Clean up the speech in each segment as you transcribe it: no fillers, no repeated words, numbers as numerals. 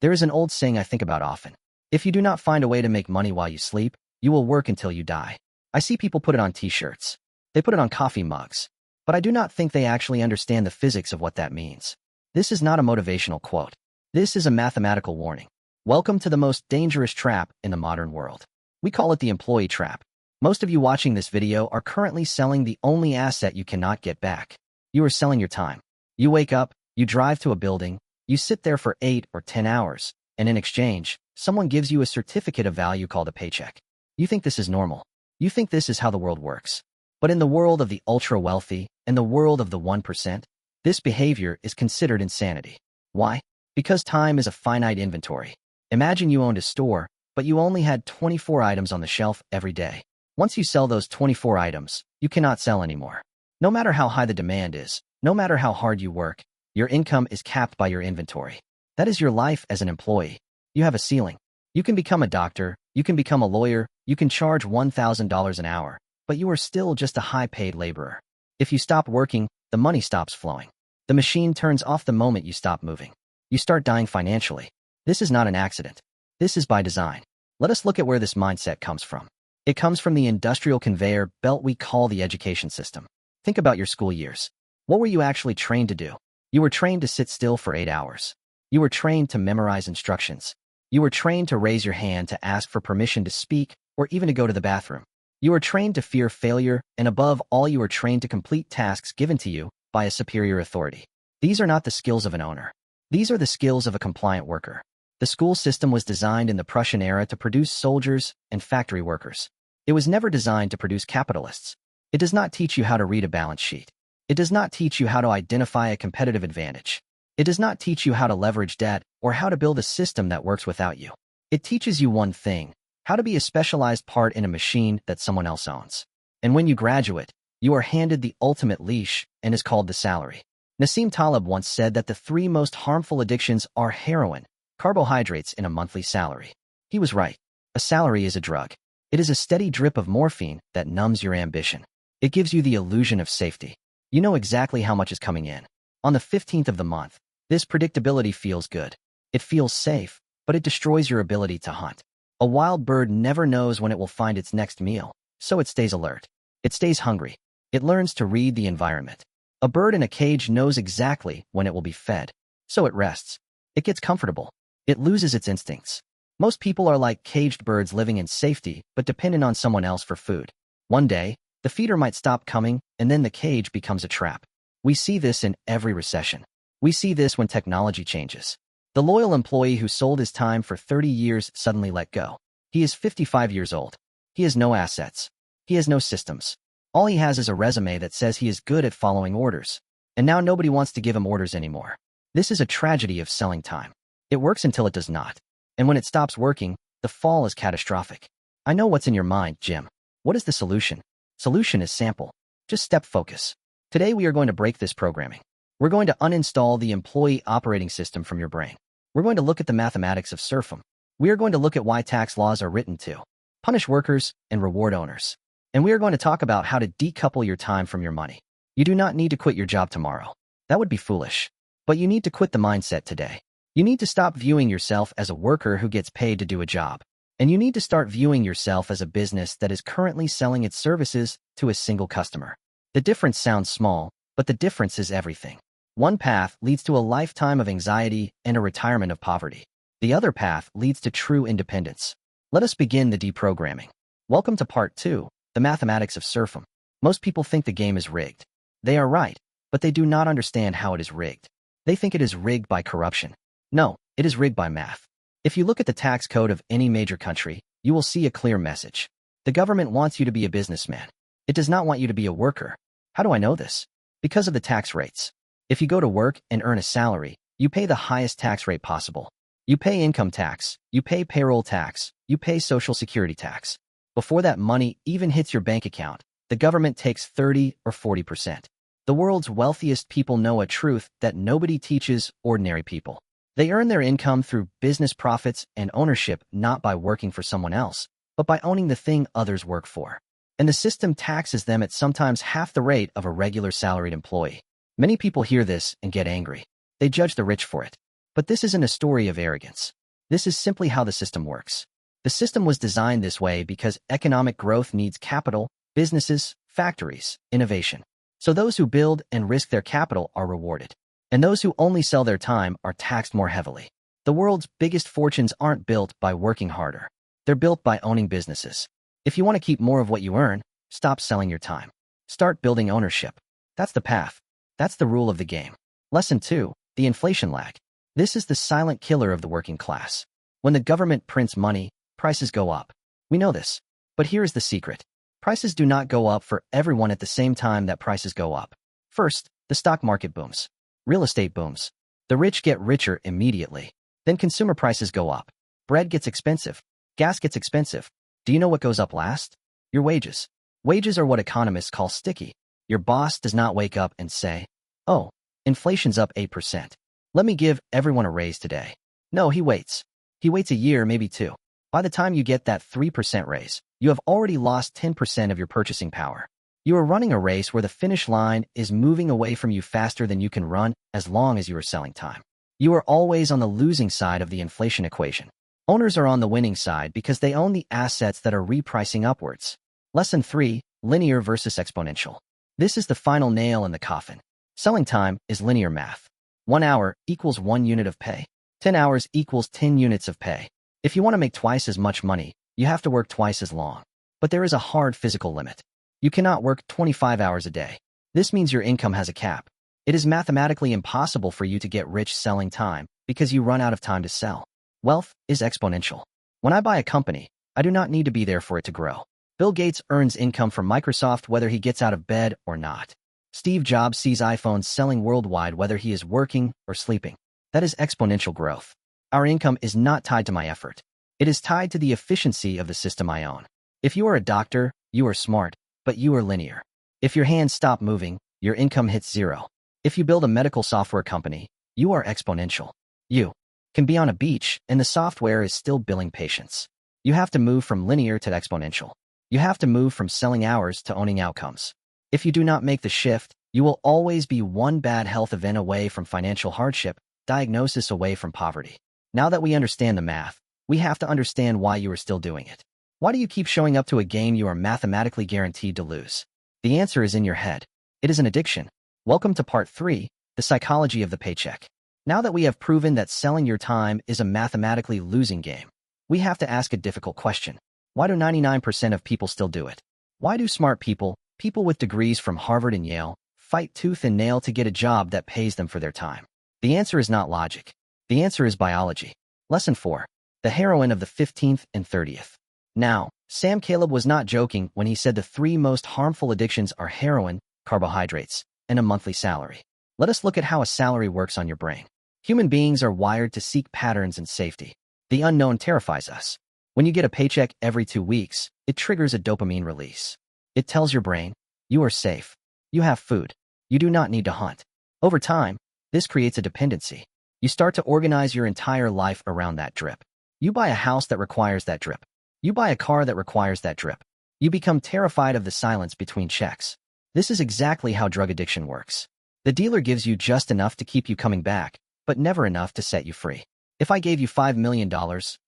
There is an old saying I think about often. If you do not find a way to make money while you sleep, you will work until you die. I see people put it on t-shirts. They put it on coffee mugs. But I do not think they actually understand the physics of what that means. This is not a motivational quote. This is a mathematical warning. Welcome to the most dangerous trap in the modern world. We call it the employee trap. Most of you watching this video are currently selling the only asset you cannot get back. You are selling your time. You wake up, you drive to a building, you sit there for 8 or 10 hours, and in exchange, someone gives you a certificate of value called a paycheck. You think this is normal. You think this is how the world works. But in the world of the ultra-wealthy and the world of the 1%, this behavior is considered insanity. Why? Because time is a finite inventory. Imagine you owned a store, but you only had 24 items on the shelf every day. Once you sell those 24 items, you cannot sell anymore. No matter how high the demand is, no matter how hard you work, your income is capped by your inventory. That is your life as an employee. You have a ceiling. You can become a doctor, you can become a lawyer, you can charge $1,000 an hour, but you are still just a high-paid laborer. If you stop working, the money stops flowing. The machine turns off the moment you stop moving. You start dying financially. This is not an accident. This is by design. Let us look at where this mindset comes from. It comes from the industrial conveyor belt we call the education system. Think about your school years. What were you actually trained to do? You were trained to sit still for 8 hours. You were trained to memorize instructions. You were trained to raise your hand to ask for permission to speak or even to go to the bathroom. You were trained to fear failure, and above all, you were trained to complete tasks given to you by a superior authority. These are not the skills of an owner. These are the skills of a compliant worker. The school system was designed in the Prussian era to produce soldiers and factory workers. It was never designed to produce capitalists. It does not teach you how to read a balance sheet. It does not teach you how to identify a competitive advantage. It does not teach you how to leverage debt or how to build a system that works without you. It teaches you one thing: how to be a specialized part in a machine that someone else owns. And when you graduate, you are handed the ultimate leash and is called the salary. Nassim Taleb once said that the 3 most harmful addictions are heroin, carbohydrates, and a monthly salary. He was right. A salary is a drug. It is a steady drip of morphine that numbs your ambition. It gives you the illusion of safety. You know exactly how much is coming in. On the 15th of the month, this predictability feels good. It feels safe, but it destroys your ability to hunt. A wild bird never knows when it will find its next meal, so it stays alert. It stays hungry. It learns to read the environment. A bird in a cage knows exactly when it will be fed, so it rests. It gets comfortable. It loses its instincts. Most people are like caged birds living in safety but dependent on someone else for food. One day, the feeder might stop coming, and then the cage becomes a trap. We see this in every recession. We see this when technology changes. The loyal employee who sold his time for 30 years suddenly let go. He is 55 years old. He has no assets. He has no systems. All he has is a resume that says he is good at following orders. And now nobody wants to give him orders anymore. This is a tragedy of selling time. It works until it does not. And when it stops working, the fall is catastrophic. I know what's in your mind, Jim. What is the solution? Solution is sample. Just step focus. Today we are going to break this programming. We're going to uninstall the employee operating system from your brain. We're going to look at the mathematics of serfdom. We are going to look at why tax laws are written to punish workers and reward owners. And we are going to talk about how to decouple your time from your money. You do not need to quit your job tomorrow. That would be foolish. But you need to quit the mindset today. You need to stop viewing yourself as a worker who gets paid to do a job. And you need to start viewing yourself as a business that is currently selling its services to a single customer. The difference sounds small, but the difference is everything. One path leads to a lifetime of anxiety and a retirement of poverty. The other path leads to true independence. Let us begin the deprogramming. Welcome to part 2, the mathematics of serfdom. Most people think the game is rigged. They are right, but they do not understand how it is rigged. They think it is rigged by corruption. No, it is rigged by math. If you look at the tax code of any major country, you will see a clear message. The government wants you to be a businessman. It does not want you to be a worker. How do I know this? Because of the tax rates. If you go to work and earn a salary, you pay the highest tax rate possible. You pay income tax, you pay payroll tax, you pay social security tax. Before that money even hits your bank account, the government takes 30 or 40%. The world's wealthiest people know a truth that nobody teaches ordinary people. They earn their income through business profits and ownership, not by working for someone else, but by owning the thing others work for. And the system taxes them at sometimes half the rate of a regular salaried employee. Many people hear this and get angry. They judge the rich for it. But this isn't a story of arrogance. This is simply how the system works. The system was designed this way because economic growth needs capital, businesses, factories, innovation. So those who build and risk their capital are rewarded. And those who only sell their time are taxed more heavily. The world's biggest fortunes aren't built by working harder. They're built by owning businesses. If you want to keep more of what you earn, stop selling your time. Start building ownership. That's the path. That's the rule of the game. Lesson 2, the inflation lag. This is the silent killer of the working class. When the government prints money, prices go up. We know this. But here is the secret. Prices do not go up for everyone at the same time that prices go up. First, the stock market booms. Real estate booms. The rich get richer immediately. Then consumer prices go up. Bread gets expensive. Gas gets expensive. Do you know what goes up last? Your wages. Wages are what economists call sticky. Your boss does not wake up and say, "Oh, inflation's up 8%. Let me give everyone a raise today." No, he waits. He waits a year, maybe two. By the time you get that 3% raise, you have already lost 10% of your purchasing power. You are running a race where the finish line is moving away from you faster than you can run as long as you are selling time. You are always on the losing side of the inflation equation. Owners are on the winning side because they own the assets that are repricing upwards. Lesson 3, linear versus exponential. This is the final nail in the coffin. Selling time is linear math. 1 hour equals 1 unit of pay. 10 hours equals 10 units of pay. If you want to make twice as much money, you have to work twice as long. But there is a hard physical limit. You cannot work 25 hours a day. This means your income has a cap. It is mathematically impossible for you to get rich selling time because you run out of time to sell. Wealth is exponential. When I buy a company, I do not need to be there for it to grow. Bill Gates earns income from Microsoft whether he gets out of bed or not. Steve Jobs sees iPhones selling worldwide whether he is working or sleeping. That is exponential growth. Our income is not tied to my effort. It is tied to the efficiency of the system I own. If you are a doctor, you are smart, but you are linear. If your hands stop moving, your income hits zero. If you build a medical software company, you are exponential. You can be on a beach and the software is still billing patients. You have to move from linear to exponential. You have to move from selling hours to owning outcomes. If you do not make the shift, you will always be one bad health event away from financial hardship, diagnosis away from poverty. Now that we understand the math, we have to understand why you are still doing it. Why do you keep showing up to a game you are mathematically guaranteed to lose? The answer is in your head. It is an addiction. Welcome to part 3, the psychology of the paycheck. Now that we have proven that selling your time is a mathematically losing game, we have to ask a difficult question. Why do 99% of people still do it? Why do smart people, people with degrees from Harvard and Yale, fight tooth and nail to get a job that pays them for their time? The answer is not logic. The answer is biology. Lesson 4, the heroine of the 15th and 30th. Now, Sam Caleb was not joking when he said the 3 most harmful addictions are heroin, carbohydrates, and a monthly salary. Let us look at how a salary works on your brain. Human beings are wired to seek patterns and safety. The unknown terrifies us. When you get a paycheck every 2 weeks, it triggers a dopamine release. It tells your brain, you are safe. You have food. You do not need to hunt. Over time, this creates a dependency. You start to organize your entire life around that drip. You buy a house that requires that drip. You buy a car that requires that drip. You become terrified of the silence between checks. This is exactly how drug addiction works. The dealer gives you just enough to keep you coming back, but never enough to set you free. If I gave you $5 million,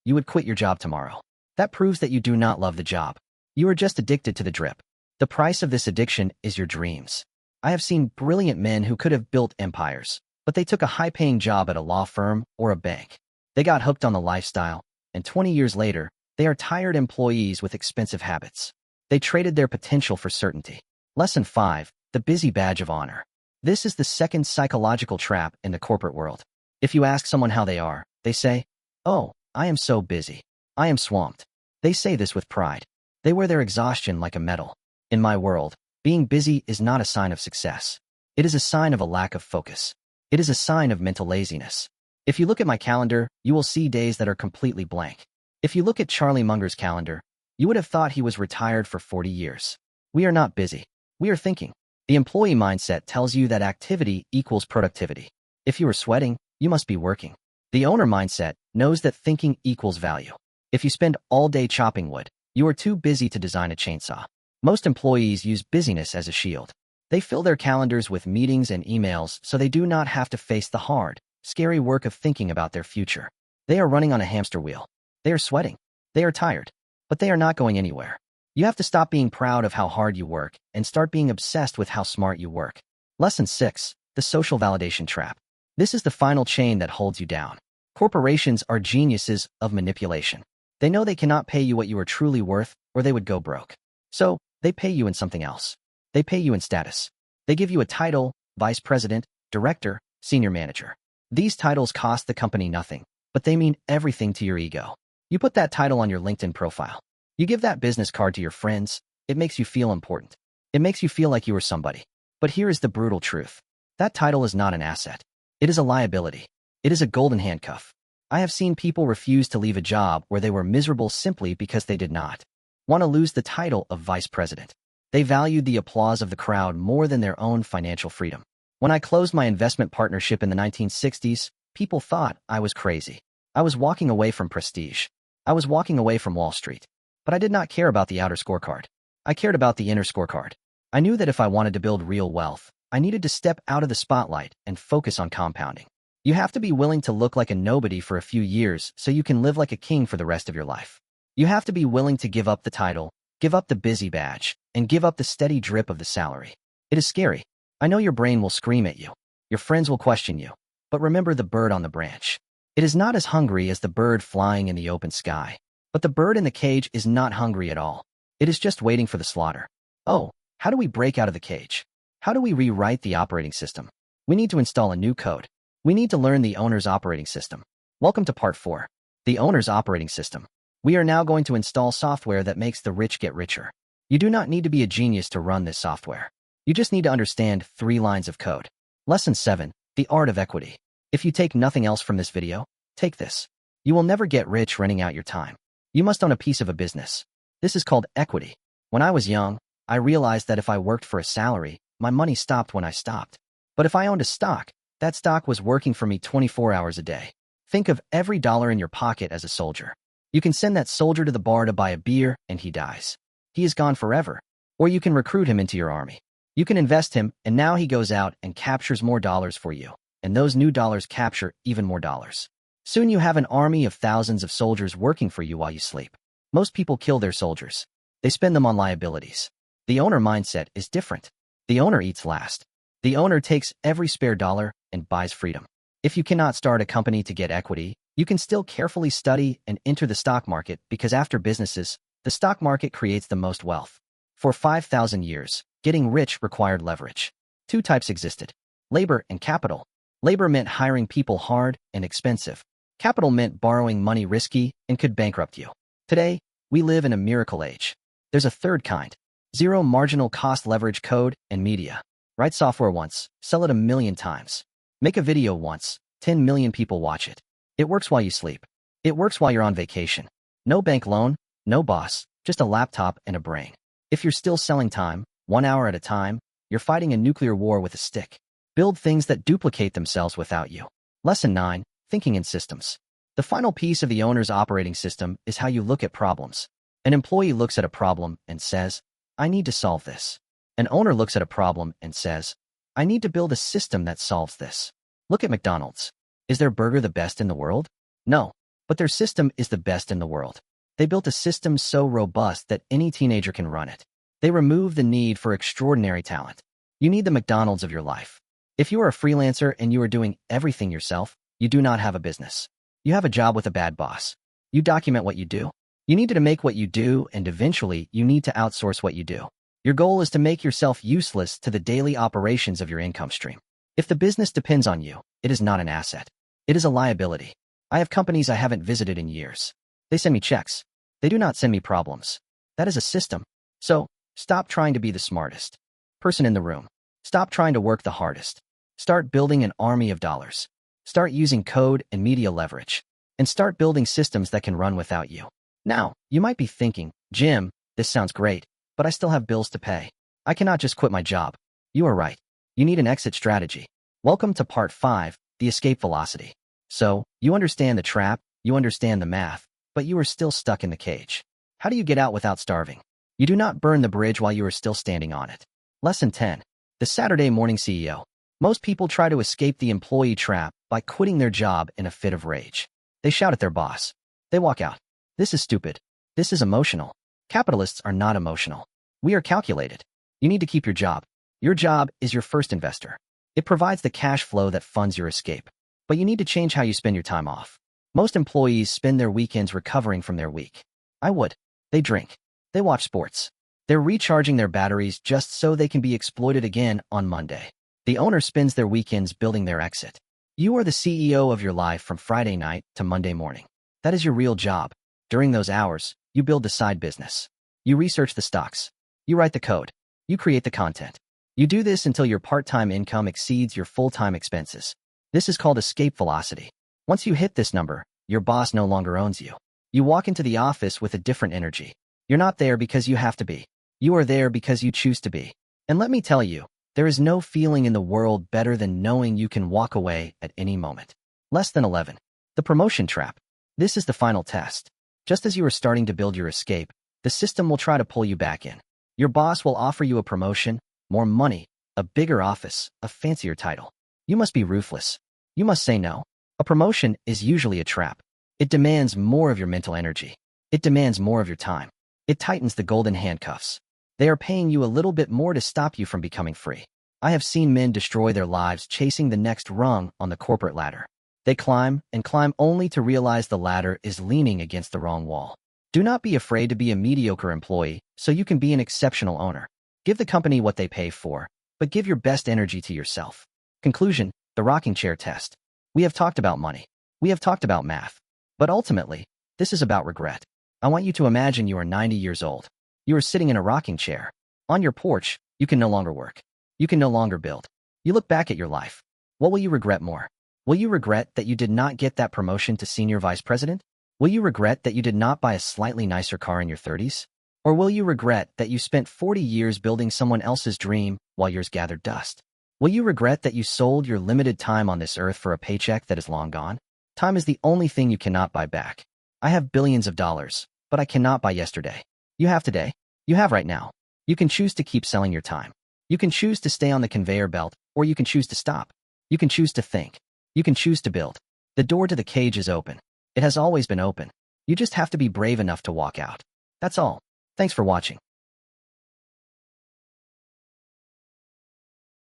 you would quit your job tomorrow. That proves that you do not love the job. You are just addicted to the drip. The price of this addiction is your dreams. I have seen brilliant men who could have built empires, but they took a high-paying job at a law firm or a bank. They got hooked on the lifestyle, and 20 years later, they are tired employees with expensive habits. They traded their potential for certainty. Lesson 5, the busy badge of honor. This is the second psychological trap in the corporate world. If you ask someone how they are, they say, "Oh, I am so busy. I am swamped." They say this with pride. They wear their exhaustion like a medal. In my world, being busy is not a sign of success. It is a sign of a lack of focus. It is a sign of mental laziness. If you look at my calendar, you will see days that are completely blank. If you look at Charlie Munger's calendar, you would have thought he was retired for 40 years. We are not busy. We are thinking. The employee mindset tells you that activity equals productivity. If you are sweating, you must be working. The owner mindset knows that thinking equals value. If you spend all day chopping wood, you are too busy to design a chainsaw. Most employees use busyness as a shield. They fill their calendars with meetings and emails so they do not have to face the hard, scary work of thinking about their future. They are running on a hamster wheel. They are sweating. They are tired. But they are not going anywhere. You have to stop being proud of how hard you work and start being obsessed with how smart you work. Lesson 6. The social validation trap. This is the final chain that holds you down. Corporations are geniuses of manipulation. They know they cannot pay you what you are truly worth, or they would go broke. So, they pay you in something else. They pay you in status. They give you a title, vice president, director, senior manager. These titles cost the company nothing, but they mean everything to your ego. You put that title on your LinkedIn profile. You give that business card to your friends. It makes you feel important. It makes you feel like you are somebody. But here is the brutal truth. That title is not an asset. It is a liability. It is a golden handcuff. I have seen people refuse to leave a job where they were miserable simply because they did not want to lose the title of vice president. They valued the applause of the crowd more than their own financial freedom. When I closed my investment partnership in the 1960s, people thought I was crazy. I was walking away from prestige. I was walking away from Wall Street. But I did not care about the outer scorecard. I cared about the inner scorecard. I knew that if I wanted to build real wealth, I needed to step out of the spotlight and focus on compounding. You have to be willing to look like a nobody for a few years so you can live like a king for the rest of your life. You have to be willing to give up the title, give up the busy badge, and give up the steady drip of the salary. It is scary. I know your brain will scream at you. Your friends will question you. But remember the bird on the branch. It is not as hungry as the bird flying in the open sky. But the bird in the cage is not hungry at all. It is just waiting for the slaughter. Oh, how do we break out of the cage? How do we rewrite the operating system? We need to install a new code. We need to learn the owner's operating system. Welcome to part 4. The owner's operating system. We are now going to install software that makes the rich get richer. You do not need to be a genius to run this software. You just need to understand 3 lines of code. Lesson 7. The art of equity. If you take nothing else from this video, take this. You will never get rich renting out your time. You must own a piece of a business. This is called equity. When I was young, I realized that if I worked for a salary, my money stopped when I stopped. But if I owned a stock, that stock was working for me 24 hours a day. Think of every dollar in your pocket as a soldier. You can send that soldier to the bar to buy a beer and he dies. He is gone forever. Or you can recruit him into your army. You can invest him and now he goes out and captures more dollars for you. And those new dollars capture even more dollars. Soon you have an army of thousands of soldiers working for you while you sleep. Most people kill their soldiers. They spend them on liabilities. The owner mindset is different. The owner eats last. The owner takes every spare dollar and buys freedom. If you cannot start a company to get equity, you can still carefully study and enter the stock market because after businesses, the stock market creates the most wealth. For 5,000 years, getting rich required leverage. 2 types existed: labor and capital. Labor meant hiring people hard and expensive. Capital meant borrowing money risky and could bankrupt you. Today, we live in a miracle age. There's a third kind: zero marginal cost leverage code and media. Write software once, sell it 1 million times. Make a video once, 10 million people watch it. It works while you sleep. It works while you're on vacation. No bank loan, no boss, just a laptop and a brain. If you're still selling time, 1 hour at a time, you're fighting a nuclear war with a stick. Build things that duplicate themselves without you. Lesson 9. Thinking in systems. The final piece of the owner's operating system is how you look at problems. An employee looks at a problem and says, I need to solve this. An owner looks at a problem and says, I need to build a system that solves this. Look at McDonald's. Is their burger the best in the world? No, but their system is the best in the world. They built a system so robust that any teenager can run it. They remove the need for extraordinary talent. You need the McDonald's of your life. If you are a freelancer and you are doing everything yourself, you do not have a business. You have a job with a bad boss. You document what you do. You need to make what you do, and eventually you need to outsource what you do. Your goal is to make yourself useless to the daily operations of your income stream. If the business depends on you, it is not an asset. It is a liability. I have companies I haven't visited in years. They send me checks. They do not send me problems. That is a system. So, stop trying to be the smartest person in the room. Stop trying to work the hardest. Start building an army of dollars. Start using code and media leverage. And start building systems that can run without you. Now, you might be thinking, Jim, this sounds great, but I still have bills to pay. I cannot just quit my job. You are right. You need an exit strategy. Welcome to part 5, the escape velocity. So, you understand the trap, you understand the math, but you are still stuck in the cage. How do you get out without starving? You do not burn the bridge while you are still standing on it. Lesson 10. The Saturday Morning CEO. Most people try to escape the employee trap by quitting their job in a fit of rage. They shout at their boss. They walk out. This is stupid. This is emotional. Capitalists are not emotional. We are calculated. You need to keep your job. Your job is your first investor. It provides the cash flow that funds your escape. But you need to change how you spend your time off. Most employees spend their weekends recovering from their week. I would. They drink. They watch sports. They're recharging their batteries just so they can be exploited again on Monday. The owner spends their weekends building their exit. You are the CEO of your life from Friday night to Monday morning. That is your real job. During those hours, you build the side business. You research the stocks. You write the code. You create the content. You do this until your part-time income exceeds your full-time expenses. This is called escape velocity. Once you hit this number, your boss no longer owns you. You walk into the office with a different energy. You're not there because you have to be. You are there because you choose to be. And let me tell you, there is no feeling in the world better than knowing you can walk away at any moment. Less than 11. The promotion trap. This is the final test. Just as you are starting to build your escape, the system will try to pull you back in. Your boss will offer you a promotion, more money, a bigger office, a fancier title. You must be ruthless. You must say no. A promotion is usually a trap. It demands more of your mental energy. It demands more of your time. It tightens the golden handcuffs. They are paying you a little bit more to stop you from becoming free. I have seen men destroy their lives chasing the next rung on the corporate ladder. They climb and climb only to realize the ladder is leaning against the wrong wall. Do not be afraid to be a mediocre employee so you can be an exceptional owner. Give the company what they pay for, but give your best energy to yourself. Conclusion, the rocking chair test. We have talked about money. We have talked about math. But ultimately, this is about regret. I want you to imagine you are 90 years old. You are sitting in a rocking chair. On your porch, you can no longer work. You can no longer build. You look back at your life. What will you regret more? Will you regret that you did not get that promotion to senior vice president? Will you regret that you did not buy a slightly nicer car in your 30s? Or will you regret that you spent 40 years building someone else's dream while yours gathered dust? Will you regret that you sold your limited time on this earth for a paycheck that is long gone? Time is the only thing you cannot buy back. I have billions of dollars, but I cannot buy yesterday. You have today. You have right now. You can choose to keep selling your time. You can choose to stay on the conveyor belt, or you can choose to stop. You can choose to think. You can choose to build. The door to the cage is open. It has always been open. You just have to be brave enough to walk out. That's all. Thanks for watching.